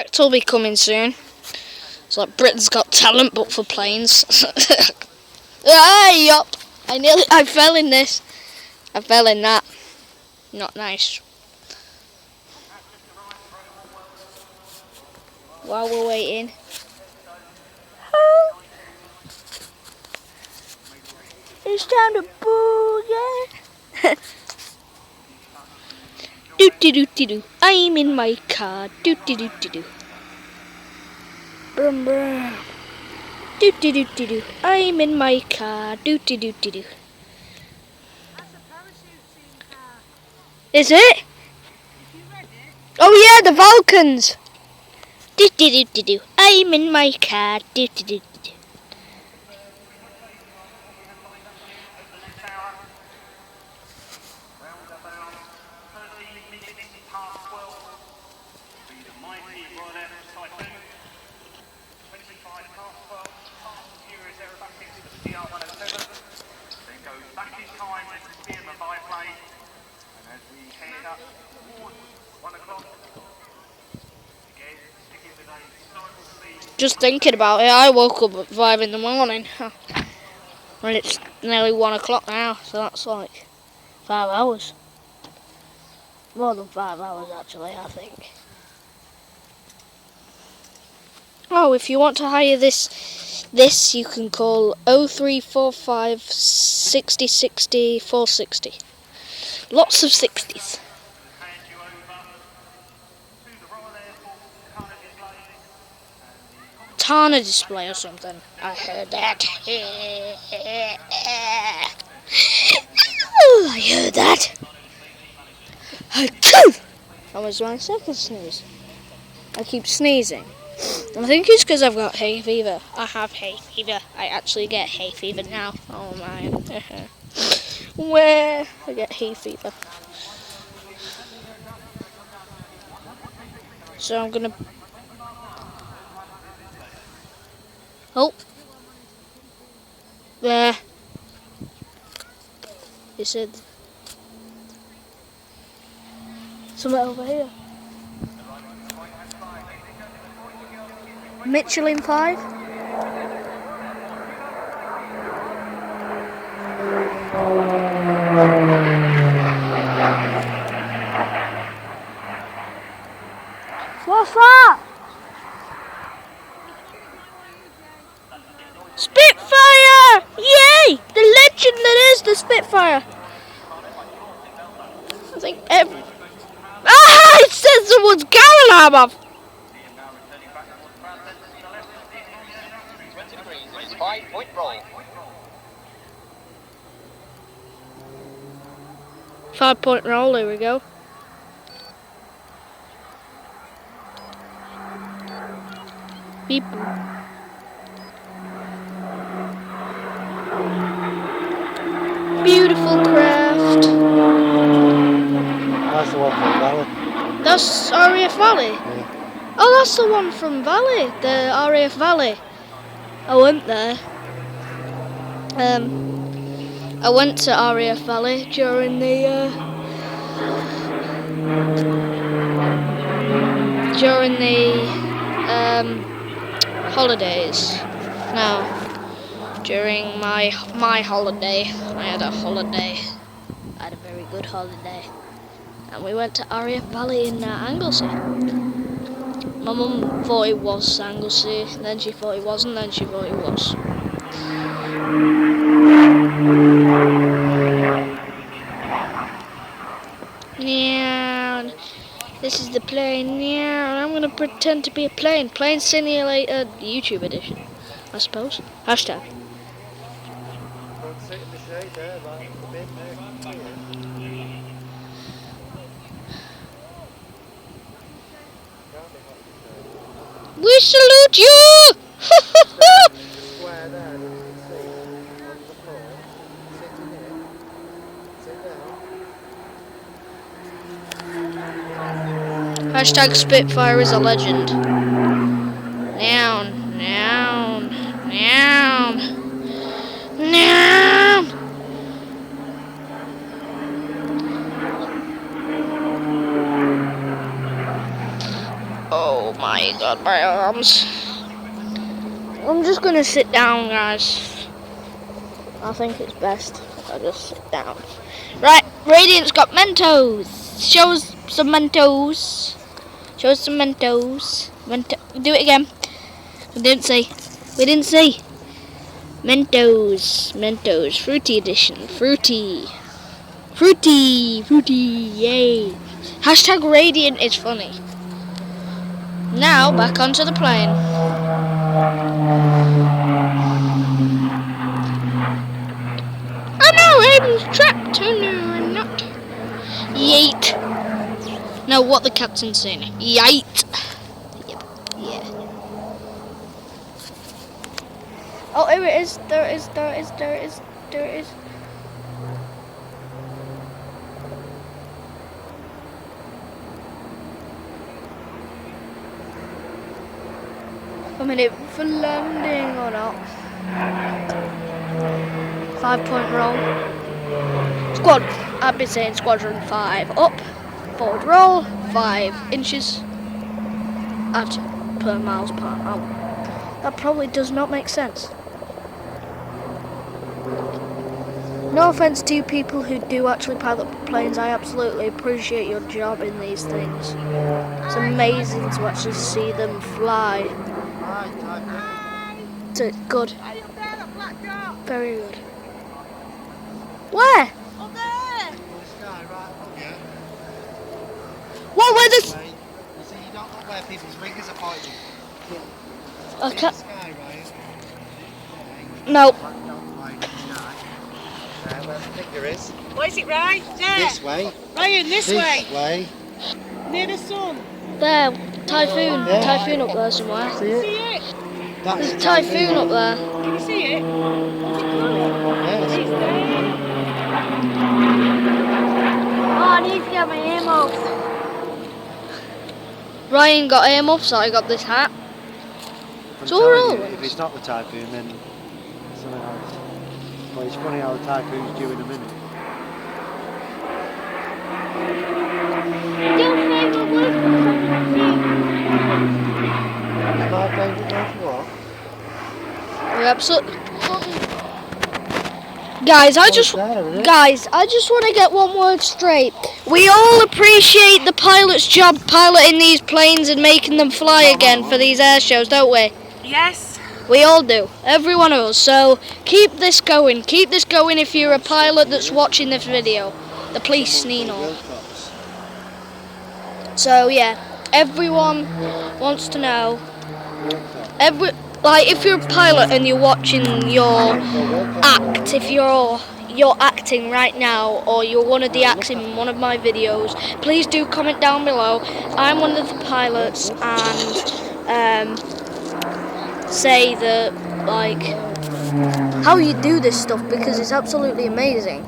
Act will be coming soon. It's like Britain's Got Talent, but for planes. Yup! I fell in this. I fell in that. Not nice. While we're waiting. It's time to boogie. Do. I'm in my car. Do. Brum brum. Do. I'm in my car. Do. Is it? Oh yeah, the Vulcans. Do. I'm in my car. Do. Just thinking about it, I woke up at 5 in the morning. And it's nearly 1 o'clock now, so that's like 5 hours. More than 5 hours actually, I think. Oh, if you want to hire this you can call 0345 60 60 460. Lots of 60s. Tana display or something. I heard that. I heard that. That was my second sneeze. I keep sneezing. I think it's because I've got hay fever. I have hay fever. I actually get hay fever now. Oh my. Where I get hay fever. So I'm gonna. Oh. There. He said. Somewhere over here. Michelin 5. What's that? Spitfire! Yay! The legend that is the Spitfire. I think every... Ah! It says someone's going alarm off. 5-point roll. 5-point roll, there we go. Beep. Beautiful craft. That's the one from Valley. That's RAF Valley? Yeah. Oh, that's the one from Valley, the RAF Valley. I went there. I went to RAF Valley during the holidays. No, during my holiday. I had a holiday. I had a very good holiday, and we went to RAF Valley in Anglesey. My mum thought it was Anglesey, then she thought it wasn't, then she thought it was. Yeah, this is the plane. Yeah, I'm gonna pretend to be a plane. Plane Simulator YouTube edition, I suppose. Hashtag. We salute you! Hashtag Spitfire is a legend. Noun. Oh. Oh my god, my arms. I'm just gonna sit down, guys. I think it's best if I just sit down. Right, Radiant's got Mentos. Show us some Mentos. Show us some Mentos. Do it again. We didn't see. We didn't see. Mentos. Mentos. Fruity edition. Fruity. Fruity. Fruity. Yay. Hashtag Radiant is funny. Now, back onto the plane. Oh no, I'm trapped. Oh no, I'm not. Yeet. Now, what the captain's saying. Yeet. Yep. Yeah. Oh, here it is. There it is. There it is. There it is. There it is. A minute for landing or not. 5-point roll. Squad. I've been saying squadron 5 up. Forward roll 5 inches per miles per hour. That probably does not make sense. No offense to you people who do actually pilot planes. I absolutely appreciate your job in these things. It's amazing to actually see them fly. So good. Very good. Where? Up there! The sky, right up, yeah. What? Where the? You see, you don't look where people's fingers are pointing. I See can't. the sky, right? No. Where the finger is. Where's it, right? There. This way. Ryan, this way. This way. Near the sun. There. Typhoon. Yeah. Typhoon up there somewhere. See it? See it? That's There's a typhoon up there. Can you see it? Yes. It's there. Oh, I need to get my earmuffs. Ryan got earmuffs, I got this hat. I'm It's all telling you, right. if it's not the typhoon, then something else. But it's funny how the typhoon's due in a minute. Your favourite word My favourite word for what? You're absolutely. Guys, I just want to get one word straight. We all appreciate the pilot's job piloting these planes and making them fly again for these air shows, don't we? Yes. We all do. Every one of us. So keep this going. Keep this going if you're a pilot that's watching this video. The police, Nino. So yeah, everyone wants to know. If you're a pilot and you're watching your act, if you're acting right now, or you're one of the acts in one of my videos, please do comment down below. I'm one of the pilots, and say that how you do this stuff, because it's absolutely amazing.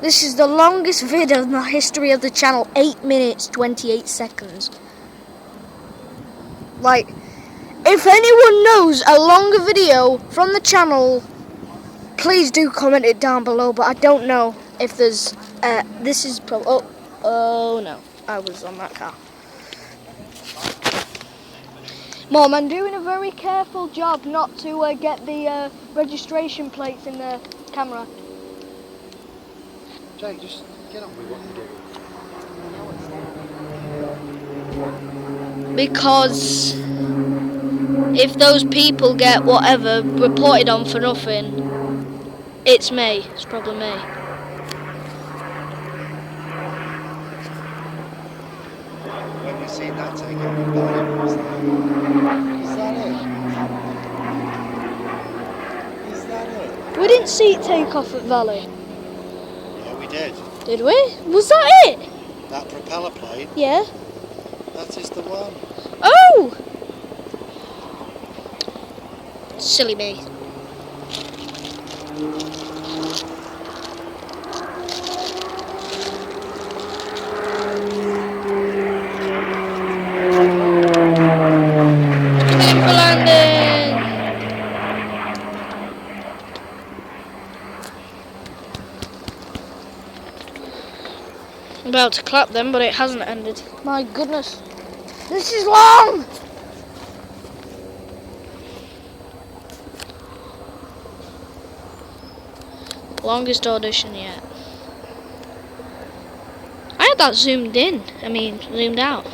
This is the longest video in the history of the channel, 8 minutes 28 seconds. If anyone knows a longer video from the channel, please do comment it down below, but I don't know if there's, this is probably, oh no, I was on that car. Mom, I'm doing a very careful job not to get the registration plates in the camera. Jake, just get on with what you're doing. Because if those people get whatever reported on for nothing, it's me. It's probably me. When you see that take off the body, is that it? Is that it? We didn't see it take off at Valley. Yeah, we did. Did we? Was that it? That propeller plane, Yeah. that is the one. Oh! Silly me. Time for landing. I'm about to clap them, but it hasn't ended. My goodness. This is long! Longest audition yet. I had that zoomed in. Zoomed out.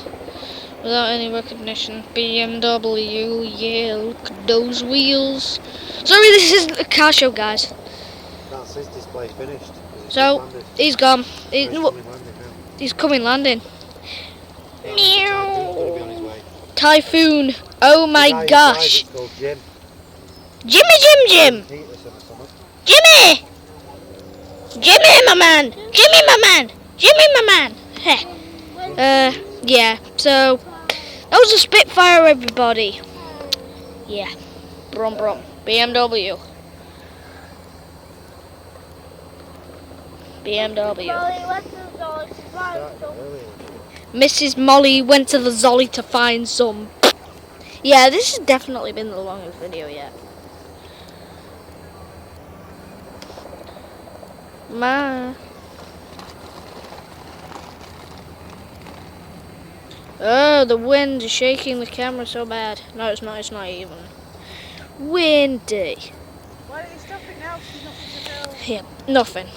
Without any recognition. BMW, yeah, look at those wheels. Sorry, this isn't a car show, guys. That's his display finished. So, he's gone. He's coming landing. Meow. Typhoon. Oh my gosh. It's called Jim. Jimmy! Jimmy! Jimmy, my man! Jimmy, my man! Jimmy, my man! Heh. Yeah, so that was a Spitfire, everybody. Yeah. Brum brum. BMW. Mrs. Molly went to the Zolly to find some. Yeah, this has definitely been the longest video yet. Oh, the wind is shaking the camera so bad. No, it's not even. Windy. Why don't you stop it now? There's nothing to film. Yeah, nothing.